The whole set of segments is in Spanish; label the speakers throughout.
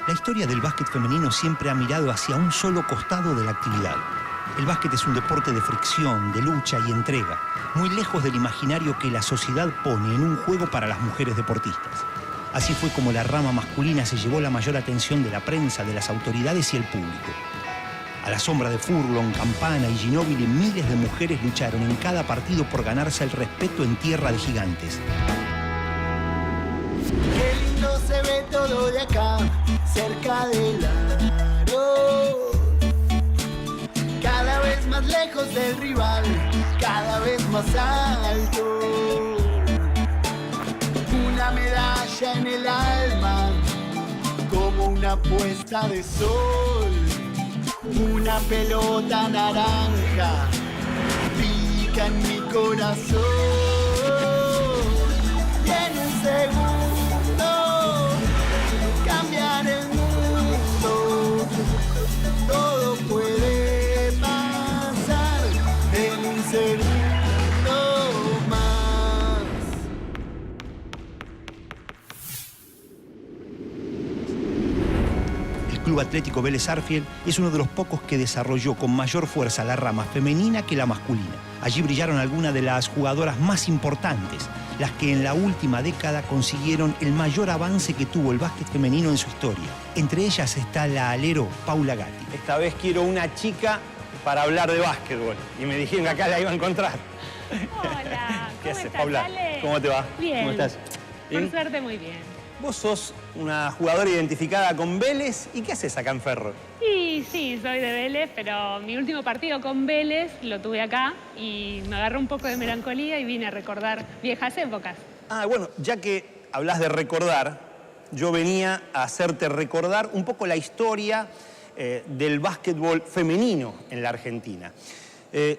Speaker 1: La historia del básquet femenino siempre ha mirado hacia un solo costado de la actividad. El básquet es un deporte de fricción, de lucha y entrega, muy lejos del imaginario que la sociedad pone en un juego para las mujeres deportistas. Así fue como la rama masculina se llevó la mayor atención de la prensa, de las autoridades y el público. A la sombra de Furlong, Campana y Ginóbili, miles de mujeres lucharon en cada partido por ganarse el respeto en tierra de gigantes.
Speaker 2: Qué lindo se ve todo de acá, cerca del aro. Cada vez más lejos del rival, cada vez más alto. Una medalla en el alma, como una puesta de sol. Una pelota naranja, pica en mi corazón. Y en un segundo, cambiar el mundo. Todo puede pasar en un segundo más.
Speaker 1: El Club Atlético Vélez Sarsfield es uno de los pocos que desarrolló con mayor fuerza la rama femenina que la masculina. Allí brillaron algunas de las jugadoras más importantes, las que en la última década consiguieron el mayor avance que tuvo el básquet femenino en su historia. Entre ellas está la alero Paula Gatti.
Speaker 3: Esta vez quiero una chica para hablar de básquetbol. Y me dijeron que acá la iba a encontrar.
Speaker 4: Hola,
Speaker 3: ¿Qué
Speaker 4: ¿cómo
Speaker 3: haces,
Speaker 4: estás,
Speaker 3: Paula?
Speaker 4: Ale?
Speaker 3: ¿Cómo te va?
Speaker 4: Bien.
Speaker 3: ¿Cómo estás?
Speaker 4: Por
Speaker 3: ¿Bien?
Speaker 4: suerte, muy bien.
Speaker 3: Vos sos una jugadora identificada con Vélez. ¿Y qué haces acá en Ferro?
Speaker 4: Y sí, soy de Vélez, pero mi último partido con Vélez lo tuve acá y me agarró un poco de melancolía y vine a recordar viejas épocas.
Speaker 3: Ah, bueno, ya que hablas de recordar, yo venía a hacerte recordar un poco la historia del básquetbol femenino en la Argentina.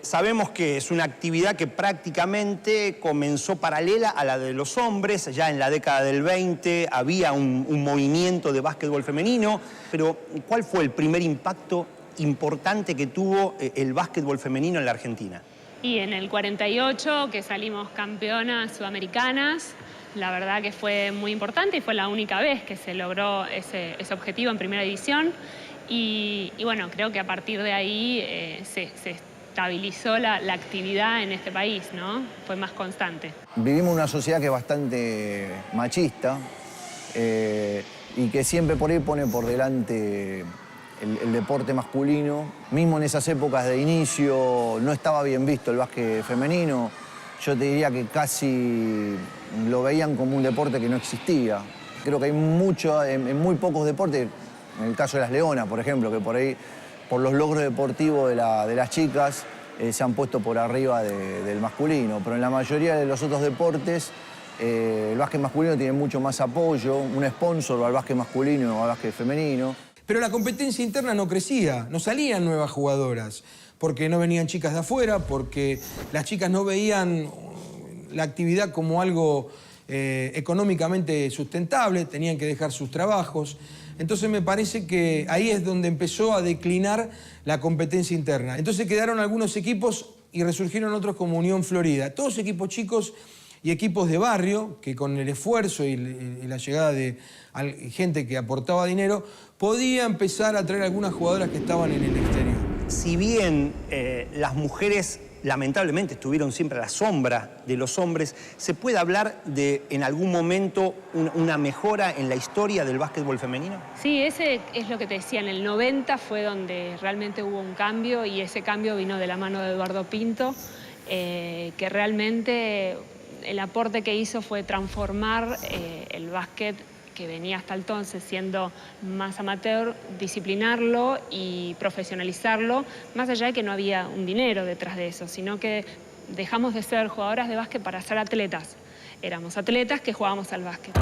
Speaker 3: Sabemos que es una actividad que prácticamente comenzó paralela a la de los hombres. Ya en la década del 20 había un movimiento de básquetbol femenino, pero ¿cuál fue el primer impacto importante que tuvo el básquetbol femenino en la Argentina?
Speaker 4: Y en el 48, que salimos campeonas sudamericanas, la verdad que fue muy importante y fue la única vez que se logró ese objetivo en primera división. Y bueno, creo que a partir de ahí se estabilizó la actividad en este país, ¿no? Fue más constante.
Speaker 5: Vivimos una sociedad que es bastante machista y que siempre por ahí pone por delante el deporte masculino. Mismo en esas épocas de inicio no estaba bien visto el básquet femenino. Yo te diría que casi lo veían como un deporte que no existía. Creo que hay mucho, en muy pocos deportes, en el caso de las leonas, por ejemplo, que por ahí, por los logros deportivos de las chicas, se han puesto por arriba del masculino. Pero en la mayoría de los otros deportes, el básquet masculino tiene mucho más apoyo, un sponsor al básquet masculino o al básquet femenino.
Speaker 6: Pero la competencia interna no crecía, no salían nuevas jugadoras, porque no venían chicas de afuera, porque las chicas no veían la actividad como algo económicamente sustentable, tenían que dejar sus trabajos. Entonces me parece que ahí es donde empezó a declinar la competencia interna. Entonces quedaron algunos equipos y resurgieron otros como Unión Florida. Todos equipos chicos y equipos de barrio que con el esfuerzo y la llegada de gente que aportaba dinero podía empezar a traer algunas jugadoras que estaban en el exterior.
Speaker 3: Si bien las mujeres lamentablemente estuvieron siempre a la sombra de los hombres, ¿se puede hablar de, en algún momento, una mejora en la historia del básquetbol femenino?
Speaker 4: Sí, ese es lo que te decía, en el 90 fue donde realmente hubo un cambio y ese cambio vino de la mano de Eduardo Pinto, que realmente el aporte que hizo fue transformar el básquet que venía hasta entonces siendo más amateur, disciplinarlo y profesionalizarlo, más allá de que no había un dinero detrás de eso, sino que dejamos de ser jugadoras de básquet para ser atletas. Éramos atletas que jugábamos al básquet.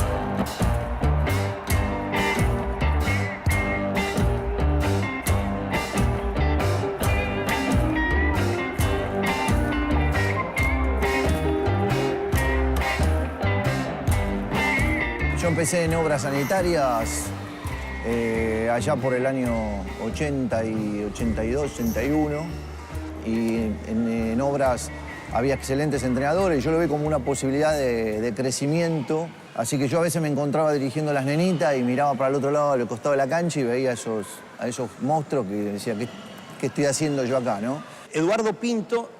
Speaker 5: Yo empecé en obras sanitarias allá por el año 80 y 82, 81. Y en obras había excelentes entrenadores. Yo lo vi como una posibilidad de crecimiento Así que yo a veces me encontraba dirigiendo a las nenitas y miraba para el otro lado, al costado de la cancha, y veía a esos monstruos que decía, ¿qué estoy haciendo yo acá, no?
Speaker 3: Eduardo Pinto,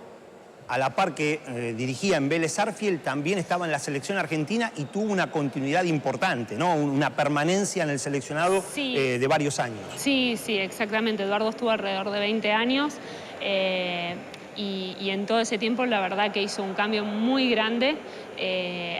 Speaker 3: a la par que dirigía en Vélez Sarsfield, también estaba en la selección argentina y tuvo una continuidad importante, ¿no? Una permanencia en el seleccionado de varios años.
Speaker 4: Sí, sí, exactamente. Eduardo estuvo alrededor de 20 años y en todo ese tiempo la verdad que hizo un cambio muy grande.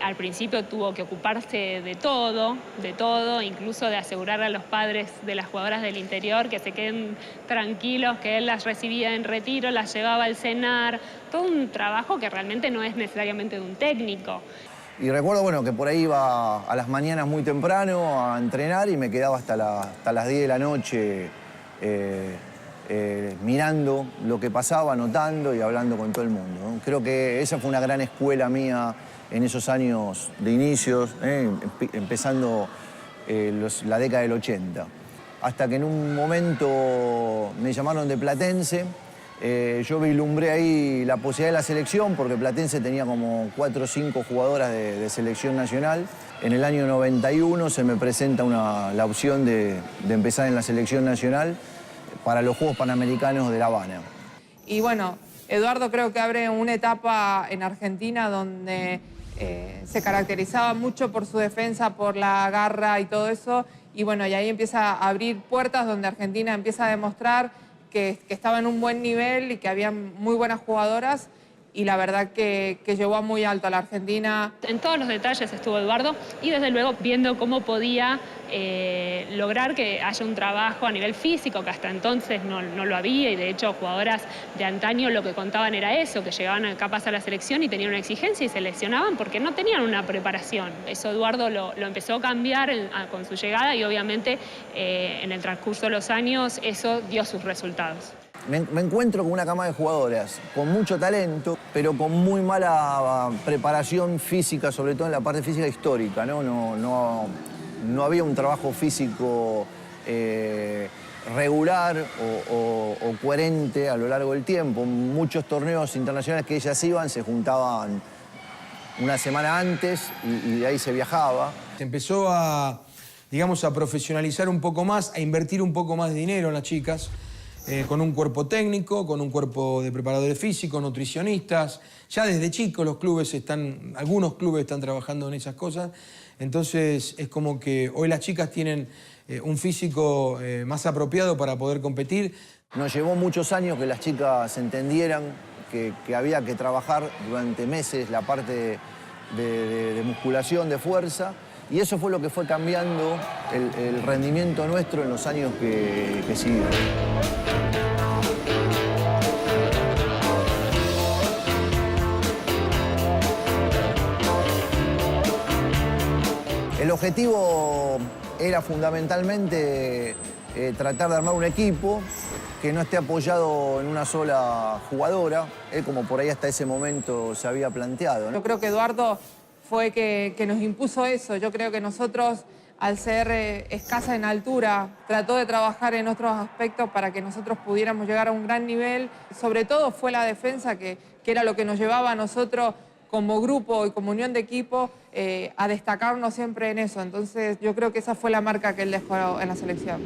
Speaker 4: Al principio tuvo que ocuparse de todo, incluso de asegurar a los padres de las jugadoras del interior que se queden tranquilos, que él las recibía en retiro, las llevaba al cenar, todo un trabajo que realmente no es necesariamente de un técnico.
Speaker 5: Y recuerdo, bueno, que por ahí iba a las mañanas muy temprano a entrenar y me quedaba hasta las 10 de la noche mirando lo que pasaba, anotando y hablando con todo el mundo, ¿no? Creo que esa fue una gran escuela mía en esos años de inicios, empezando la década del 80. Hasta que en un momento me llamaron de Platense. Yo vislumbré ahí la posibilidad de la selección porque Platense tenía como 4 o 5 jugadoras de selección nacional. En el año 91 se me presenta la opción de empezar en la selección nacional para los Juegos Panamericanos de La Habana.
Speaker 7: Y bueno, Eduardo creo que abre una etapa en Argentina donde se caracterizaba mucho por su defensa, por la garra y todo eso. Y bueno, y ahí empieza a abrir puertas donde Argentina empieza a demostrar que estaba en un buen nivel y que había muy buenas jugadoras. Y la verdad que llevó muy alto a la Argentina.
Speaker 4: En todos los detalles estuvo Eduardo y desde luego viendo cómo podía lograr que haya un trabajo a nivel físico, que hasta entonces no lo había, y de hecho jugadoras de antaño lo que contaban era eso, que llegaban capaz a la selección y tenían una exigencia y se lesionaban porque no tenían una preparación. Eso Eduardo lo empezó a cambiar con su llegada y obviamente en el transcurso de los años eso dio sus resultados.
Speaker 5: Me encuentro con una cama de jugadoras con mucho talento, pero con muy mala preparación física, sobre todo en la parte física histórica, ¿no? No había un trabajo físico regular o coherente a lo largo del tiempo. Muchos torneos internacionales que ellas iban se juntaban una semana antes y de ahí se viajaba.
Speaker 6: Se empezó a, digamos, a profesionalizar un poco más, a invertir un poco más de dinero en las chicas. Con un cuerpo técnico, con un cuerpo de preparadores físicos, nutricionistas. Ya desde chicos algunos clubes están trabajando en esas cosas. Entonces es como que hoy las chicas tienen un físico más apropiado para poder competir.
Speaker 5: Nos llevó muchos años que las chicas entendieran que había que trabajar durante meses la parte de musculación, de fuerza. Y eso fue lo que fue cambiando el rendimiento nuestro en los años que siguieron. El objetivo era fundamentalmente tratar de armar un equipo que no esté apoyado en una sola jugadora, como por ahí hasta ese momento se había planteado, ¿no?
Speaker 7: Yo creo que Eduardo fue que nos impuso eso. Yo creo que nosotros, al ser escasa en altura, trató de trabajar en otros aspectos para que nosotros pudiéramos llegar a un gran nivel. Sobre todo fue la defensa, que era lo que nos llevaba a nosotros como grupo y como unión de equipo a destacarnos siempre en eso. Entonces yo creo que esa fue la marca que él dejó en la selección.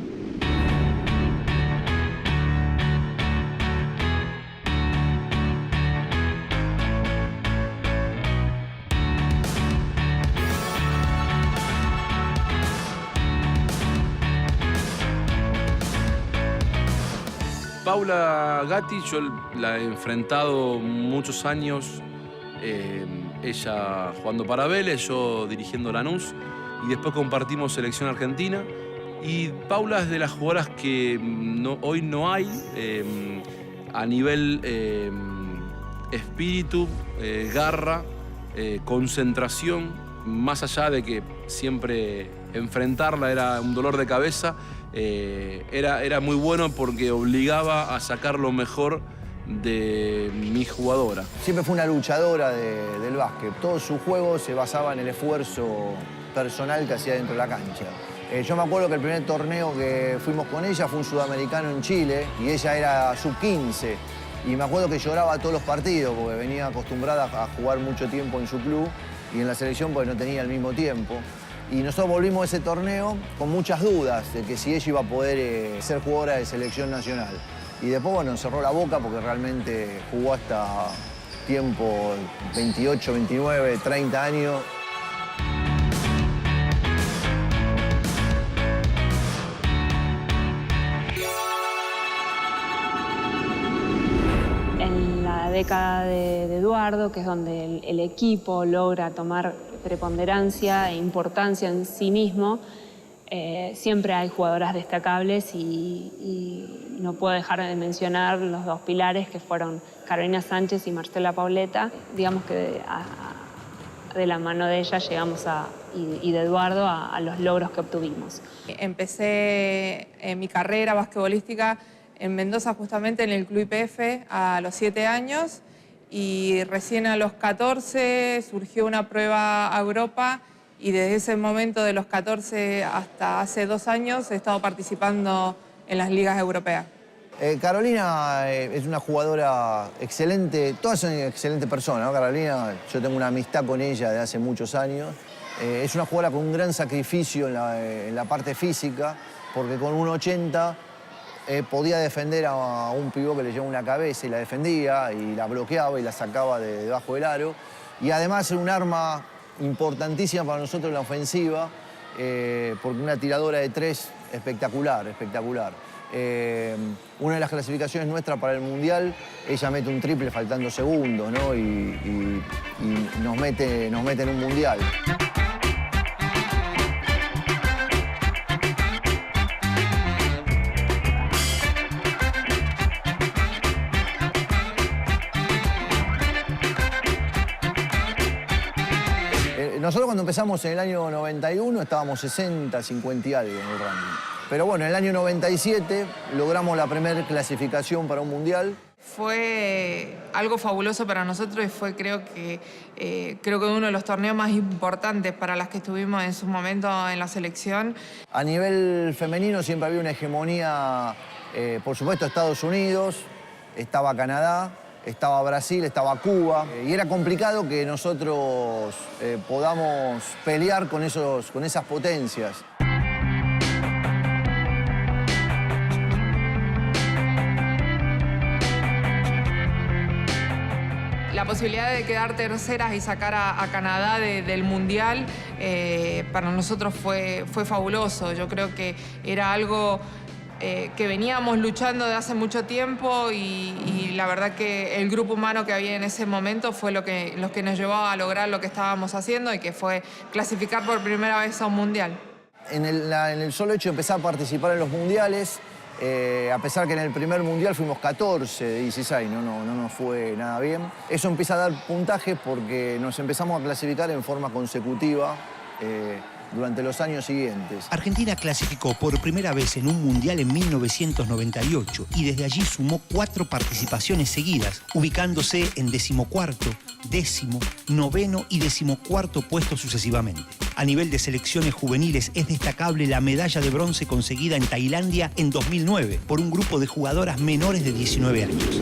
Speaker 8: Paula Gatti, yo la he enfrentado muchos años, ella jugando para Vélez, yo dirigiendo Lanús, y después compartimos selección argentina. Y Paula es de las jugadoras que hoy no hay a nivel espíritu, garra, concentración, más allá de que siempre enfrentarla era un dolor de cabeza. Era muy bueno porque obligaba a sacar lo mejor de mi jugadora.
Speaker 5: Siempre fue una luchadora del básquet. Todo su juego se basaba en el esfuerzo personal que hacía dentro de la cancha. Yo me acuerdo que el primer torneo que fuimos con ella fue un sudamericano en Chile y ella era sub-15. Y me acuerdo que lloraba todos los partidos porque venía acostumbrada a jugar mucho tiempo en su club. y en la selección porque no tenía el mismo tiempo. Y nosotros volvimos a ese torneo con muchas dudas de que si ella iba a poder ser jugadora de selección nacional. Y después, bueno, cerró la boca porque realmente jugó hasta tiempo 28, 29, 30 años.
Speaker 4: En la década de Eduardo, que es donde el equipo logra tomar preponderancia e importancia en sí mismo, siempre hay jugadoras destacables y no puedo dejar de mencionar los dos pilares que fueron Carolina Sánchez y Marcela Pauleta. Digamos que de la mano de ella llegamos y de Eduardo a los logros que obtuvimos.
Speaker 7: Empecé mi carrera basquetbolística en Mendoza, justamente en el Club YPF, a los 7 años, y recién a los 14 surgió una prueba a Europa, y desde ese momento, de los 14 hasta hace 2 años, he estado participando en las ligas europeas.
Speaker 5: Carolina es una jugadora excelente, todas son excelentes personas, ¿no? Carolina, yo tengo una amistad con ella de hace muchos años. Es una jugadora con un gran sacrificio en la parte física, porque con 1,80 podía defender a un pibó que le llevaba una cabeza y la defendía, y la bloqueaba y la sacaba de debajo del aro. Y además era un arma importantísima para nosotros en la ofensiva, porque una tiradora de 3 espectacular, espectacular. Una de las clasificaciones nuestras para el Mundial, ella mete un triple faltando segundos, ¿no? y nos mete en un Mundial. Nosotros cuando empezamos en el año 91 estábamos 60, 50 y algo en el ranking. Pero bueno, en el año 97 logramos la primera clasificación para un mundial.
Speaker 7: Fue algo fabuloso para nosotros y fue creo que uno de los torneos más importantes para las que estuvimos en su momento en la selección.
Speaker 5: A nivel femenino siempre había una hegemonía, por supuesto Estados Unidos, estaba Canadá, estaba Brasil, estaba Cuba, y era complicado que nosotros podamos pelear con esas potencias.
Speaker 7: La posibilidad de quedar terceras y sacar a Canadá del Mundial para nosotros fue fabuloso. Yo creo que era algo que veníamos luchando de hace mucho tiempo y la verdad que el grupo humano que había en ese momento fue lo que nos llevó a lograr lo que estábamos haciendo, y que fue clasificar por primera vez a un mundial.
Speaker 5: En el solo hecho de empezar a participar en los mundiales, a pesar que en el primer mundial fuimos 14 de 16, no nos fue nada bien. Eso empieza a dar puntaje porque nos empezamos a clasificar en forma consecutiva durante los años siguientes.
Speaker 1: Argentina clasificó por primera vez en un mundial en 1998 y desde allí sumó 4 participaciones seguidas, ubicándose en 14º, 10º, 9º y 14º puesto sucesivamente. A nivel de selecciones juveniles es destacable la medalla de bronce conseguida en Tailandia en 2009 por un grupo de jugadoras menores de 19 años.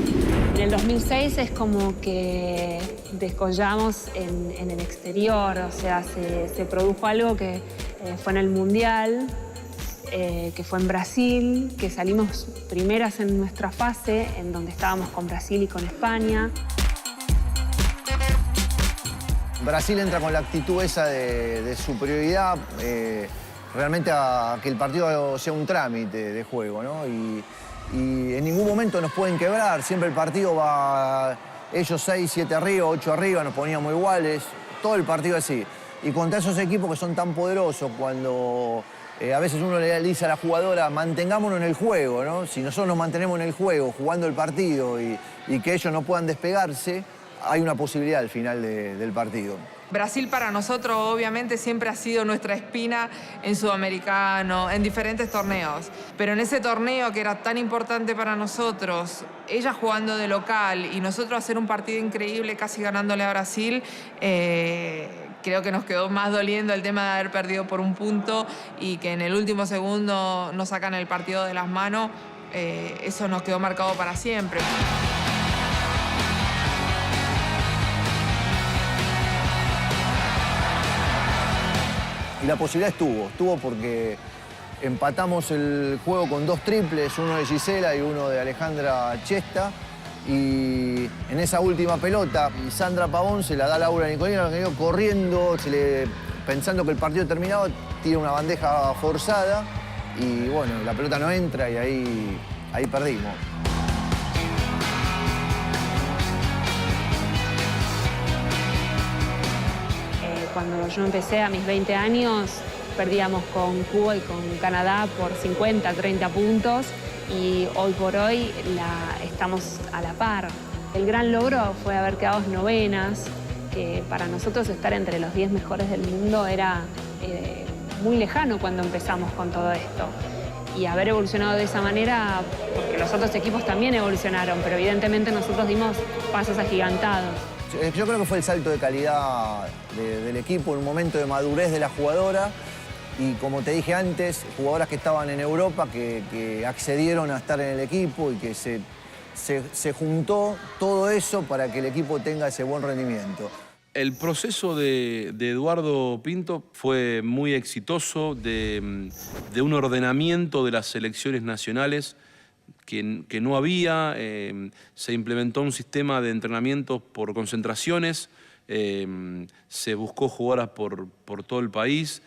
Speaker 4: En el 2006 es como que descollamos en el exterior, o sea, se produjo algo que fue en el Mundial, que fue en Brasil, que salimos primeras en nuestra fase, en donde estábamos con Brasil y con España.
Speaker 5: Brasil entra con la actitud esa de superioridad, realmente a que el partido sea un trámite de juego, ¿no? Y en ningún momento nos pueden quebrar, siempre el partido va, ellos 6, 7 arriba, 8 arriba, nos poníamos iguales, todo el partido así. Y contra esos equipos que son tan poderosos, cuando a veces uno le dice a la jugadora, mantengámonos en el juego, ¿no? Si nosotros nos mantenemos en el juego, jugando el partido y que ellos no puedan despegarse, hay una posibilidad al final del partido.
Speaker 7: Brasil para nosotros obviamente siempre ha sido nuestra espina en Sudamericano, en diferentes torneos. Pero en ese torneo que era tan importante para nosotros, ella jugando de local y nosotros hacer un partido increíble casi ganándole a Brasil, creo que nos quedó más doliendo el tema de haber perdido por un punto y que en el último segundo nos sacan el partido de las manos. Eso nos quedó marcado para siempre.
Speaker 5: la posibilidad estuvo porque empatamos el juego con 2 triples, uno de Gisela y uno de Alejandra Chesta. Y en esa última pelota, Sandra Pavón se la da a Laura Nicolino, corriendo, pensando que el partido terminaba, tira una bandeja forzada y bueno, la pelota no entra y ahí perdimos.
Speaker 4: Cuando yo empecé a mis 20 años, perdíamos con Cuba y con Canadá por 50, 30 puntos y hoy por hoy estamos a la par. El gran logro fue haber quedado novenas, que para nosotros estar entre los 10 mejores del mundo era muy lejano cuando empezamos con todo esto. Y haber evolucionado de esa manera, porque los otros equipos también evolucionaron, pero evidentemente nosotros dimos pasos agigantados.
Speaker 5: Yo creo que fue el salto de calidad del equipo, un momento de madurez de la jugadora y, como te dije antes, jugadoras que estaban en Europa, que accedieron a estar en el equipo y que se juntó todo eso para que el equipo tenga ese buen rendimiento.
Speaker 8: El proceso de Eduardo Pinto fue muy exitoso, de un ordenamiento de las selecciones nacionales que no había. Se implementó un sistema de entrenamiento por concentraciones, se buscó jugadoras por todo el país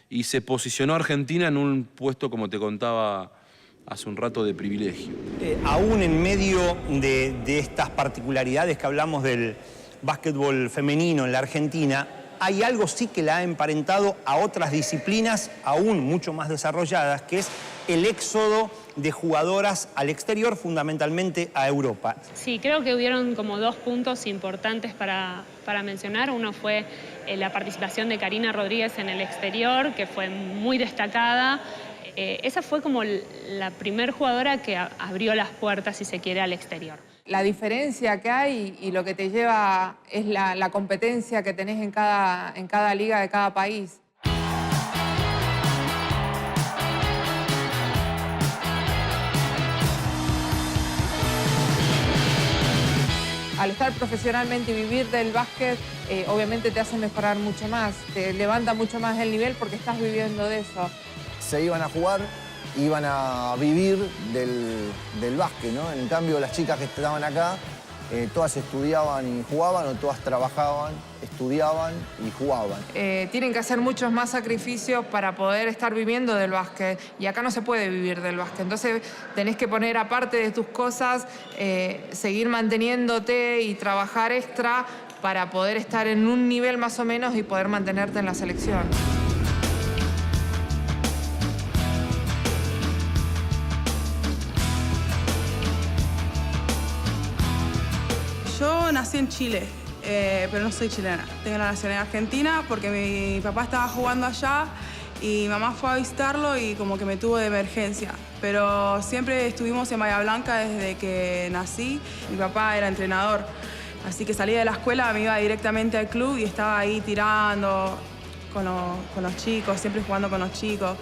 Speaker 8: y se posicionó a Argentina en un puesto, como te contaba hace un rato, de privilegio.
Speaker 3: Aún en medio de estas particularidades que hablamos del básquetbol femenino en la Argentina, hay algo sí que la ha emparentado a otras disciplinas aún mucho más desarrolladas, que es el éxodo de jugadoras al exterior, fundamentalmente a Europa.
Speaker 4: Sí, creo que hubieron como 2 puntos importantes para mencionar. Uno fue la participación de Karina Rodríguez en el exterior, que fue muy destacada. Esa fue como la primer jugadora que abrió las puertas, si se quiere, al exterior.
Speaker 7: La diferencia que hay y lo que te lleva es la competencia que tenés en cada liga de cada país. Al estar profesionalmente y vivir del básquet, obviamente te hace mejorar mucho más, te levanta mucho más el nivel porque estás viviendo de eso.
Speaker 5: Se iban a jugar, iban a vivir del básquet, ¿no? En cambio, las chicas que estaban acá, todas estudiaban y jugaban, o todas trabajaban, estudiaban y jugaban.
Speaker 7: Tienen que hacer muchos más sacrificios para poder estar viviendo del básquet, y acá no se puede vivir del básquet. Entonces tenés que poner aparte de tus cosas, seguir manteniéndote y trabajar extra para poder estar en un nivel más o menos y poder mantenerte en la selección.
Speaker 9: Yo nací en Chile, pero no soy chilena. Tengo la nacionalidad argentina porque mi papá estaba jugando allá y mi mamá fue a visitarlo y como que me tuvo de emergencia. Pero siempre estuvimos en Bahía Blanca desde que nací. Mi papá era entrenador, así que salía de la escuela, me iba directamente al club y estaba ahí tirando con los chicos, siempre jugando con los chicos.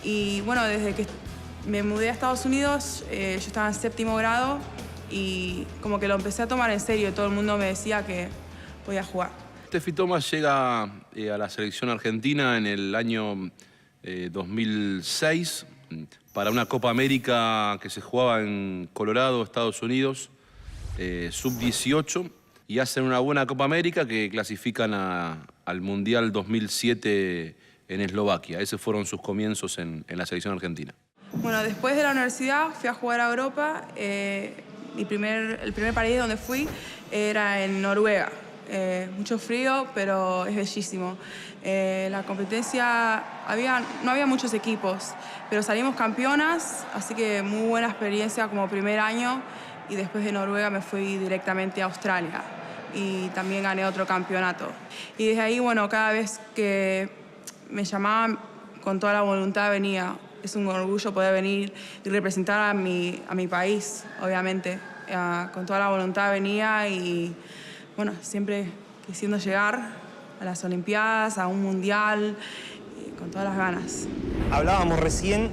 Speaker 9: Y bueno, desde que me mudé a Estados Unidos, yo estaba en 7º grado, y como que lo empecé a tomar en serio. Todo el mundo me decía que podía jugar.
Speaker 8: Steffi Thomas llega a la selección argentina en el año 2006 para una Copa América que se jugaba en Colorado, Estados Unidos, sub-18, y hacen una buena Copa América que clasifican al Mundial 2007 en Eslovaquia. Esos fueron sus comienzos en la selección argentina.
Speaker 9: Bueno, después de la universidad fui a jugar a Europa. El primer país donde fui era en Noruega. Mucho frío, pero es bellísimo. La competencia, no había muchos equipos, pero salimos campeonas, así que muy buena experiencia como primer año. Y después de Noruega me fui directamente a Australia y también gané otro campeonato. Y desde ahí, bueno, cada vez que me llamaban, con toda la voluntad venía. Es un orgullo poder venir y representar a mi país, obviamente. Con toda la voluntad venía y, bueno, siempre quisiendo llegar a las Olimpiadas, a un Mundial, con todas las ganas.
Speaker 3: Hablábamos recién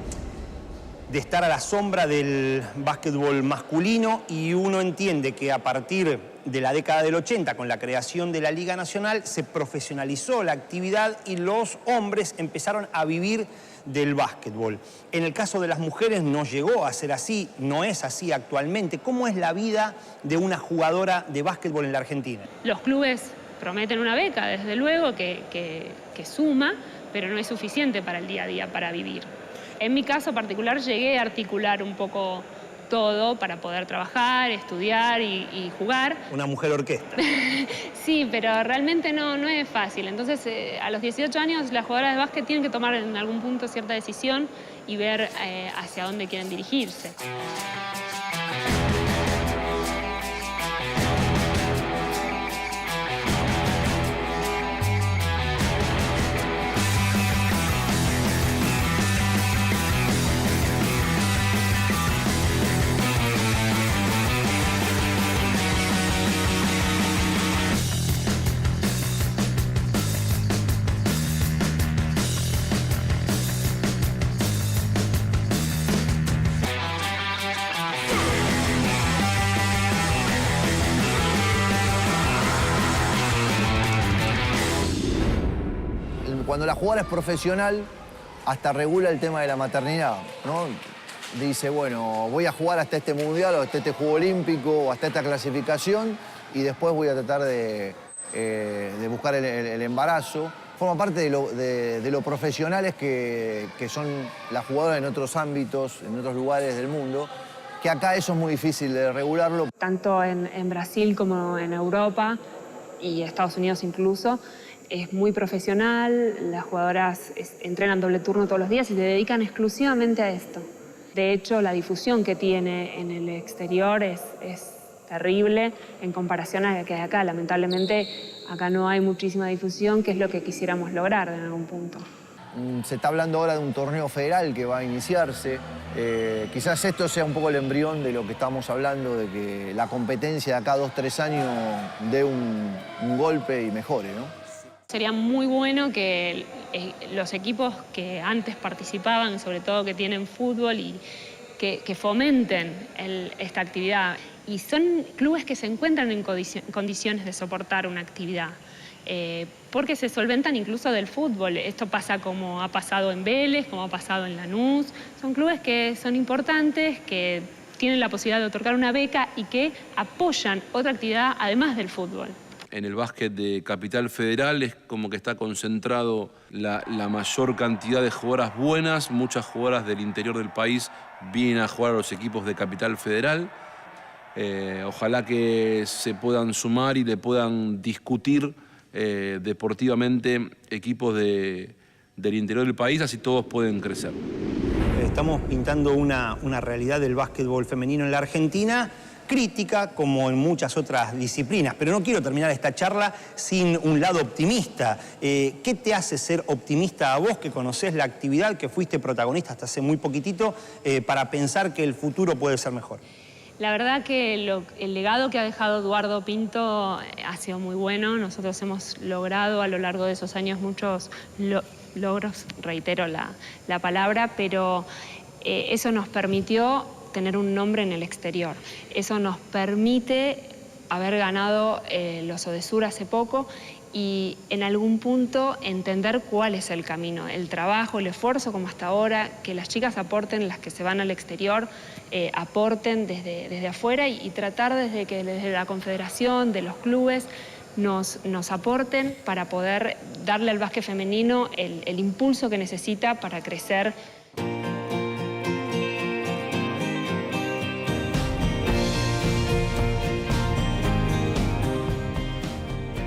Speaker 3: de estar a la sombra del básquetbol masculino y uno entiende que a partir de la década del 80, con la creación de la Liga Nacional, se profesionalizó la actividad y los hombres empezaron a vivir del básquetbol. En el caso de las mujeres no llegó a ser así, no es así actualmente. ¿Cómo es la vida de una jugadora de básquetbol en la Argentina?
Speaker 4: Los clubes prometen una beca, desde luego, que suma, pero no es suficiente para el día a día, para vivir. En mi caso particular llegué a articular un poco todo para poder trabajar, estudiar y jugar.
Speaker 3: Una mujer orquesta.
Speaker 4: Sí, pero realmente no es fácil. Entonces, a los 18 años, las jugadoras de básquet tienen que tomar en algún punto cierta decisión y ver hacia dónde quieren dirigirse.
Speaker 5: Cuando la jugadora es profesional, hasta regula el tema de la maternidad, ¿no? Dice, bueno, voy a jugar hasta este mundial o hasta este juego olímpico o hasta esta clasificación y después voy a tratar de buscar el embarazo. Forma parte de lo profesionales que son las jugadoras en otros ámbitos, en otros lugares del mundo, que acá eso es muy difícil de regularlo.
Speaker 4: Tanto en Brasil como en Europa y Estados Unidos incluso, es muy profesional, las jugadoras entrenan doble turno todos los días y se dedican exclusivamente a esto. De hecho, la difusión que tiene en el exterior es terrible en comparación a la que hay acá. Lamentablemente, acá no hay muchísima difusión, que es lo que quisiéramos lograr en algún punto.
Speaker 5: Se está hablando ahora de un torneo federal que va a iniciarse. Quizás esto sea un poco el embrión de lo que estamos hablando, de que la competencia de acá a 2 o 3 años dé un golpe y mejore, ¿no?
Speaker 4: Sería muy bueno que los equipos que antes participaban, sobre todo que tienen fútbol, y que fomenten esta actividad. Y son clubes que se encuentran en condiciones de soportar una actividad, porque se solventan incluso del fútbol. Esto pasa como ha pasado en Vélez, como ha pasado en Lanús. Son clubes que son importantes, que tienen la posibilidad de otorgar una beca y que apoyan otra actividad además del fútbol.
Speaker 8: En el básquet de Capital Federal es como que está concentrado la mayor cantidad de jugadoras buenas. Muchas jugadoras del interior del país vienen a jugar a los equipos de Capital Federal. Ojalá que se puedan sumar y le puedan discutir deportivamente equipos del interior del país, así todos pueden crecer.
Speaker 3: Estamos pintando una realidad del básquetbol femenino en la Argentina, crítica como en muchas otras disciplinas, pero no quiero terminar esta charla sin un lado optimista. ¿Qué te hace ser optimista a vos que conocés la actividad, que fuiste protagonista hasta hace muy poquitito, para pensar que el futuro puede ser mejor?
Speaker 4: La verdad que el legado que ha dejado Eduardo Pinto ha sido muy bueno. Nosotros hemos logrado a lo largo de esos años muchos logros, reitero la palabra, pero eso nos permitió tener un nombre en el exterior. Eso nos permite haber ganado los ODESUR hace poco y en algún punto entender cuál es el camino, el trabajo, el esfuerzo como hasta ahora, que las chicas aporten, las que se van al exterior, aporten desde afuera y tratar desde la confederación, de los clubes, nos aporten para poder darle al básquet femenino el impulso que necesita para crecer.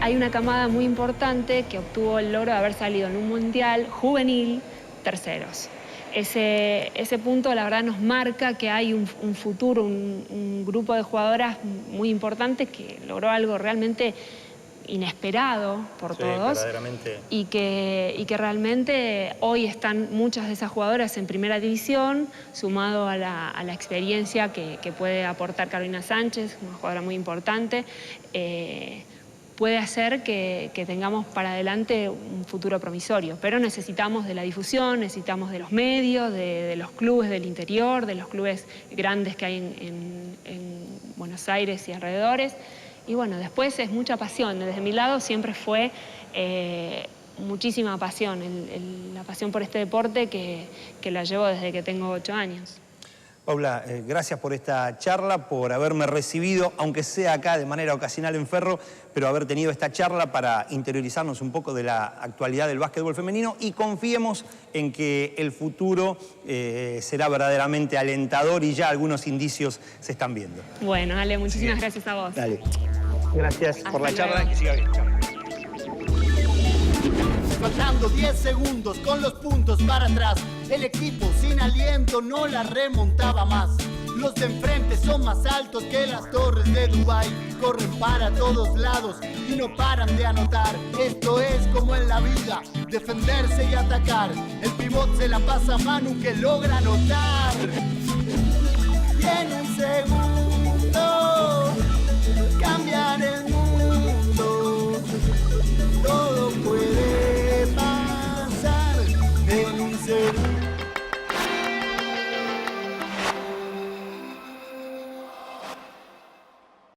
Speaker 4: Hay una camada muy importante que obtuvo el logro de haber salido en un mundial juvenil terceros. Ese punto, la verdad, nos marca que hay un futuro, un grupo de jugadoras muy importante que logró algo realmente inesperado por todos.
Speaker 3: Verdaderamente.
Speaker 4: Y que realmente hoy están muchas de esas jugadoras en primera división, sumado a la experiencia que puede aportar Carolina Sánchez, una jugadora muy importante. Puede hacer que tengamos para adelante un futuro promisorio, pero necesitamos de la difusión, necesitamos de los medios, de los clubes del interior, de los clubes grandes que hay en Buenos Aires y alrededores, Y bueno, después es mucha pasión. Desde mi lado siempre fue muchísima pasión, la pasión por este deporte que la llevo desde que tengo 8 años.
Speaker 3: Paula, gracias por esta charla, por haberme recibido, aunque sea acá de manera ocasional en Ferro, pero haber tenido esta charla para interiorizarnos un poco de la actualidad del básquetbol femenino y confiemos en que el futuro será verdaderamente alentador y ya algunos indicios se están viendo.
Speaker 4: Bueno, Ale, muchísimas gracias a vos.
Speaker 3: Dale. Gracias por la charla.
Speaker 4: luego.
Speaker 3: Que siga bien. Chao.
Speaker 2: Faltando 10 segundos con los puntos para atrás. El equipo sin aliento no la remontaba más. Los de enfrente son más altos que las torres de Dubái. Corren para todos lados y no paran de anotar. Esto es como en la vida, defenderse y atacar. El pivot se la pasa a Manu que logra anotar. Y en un segundo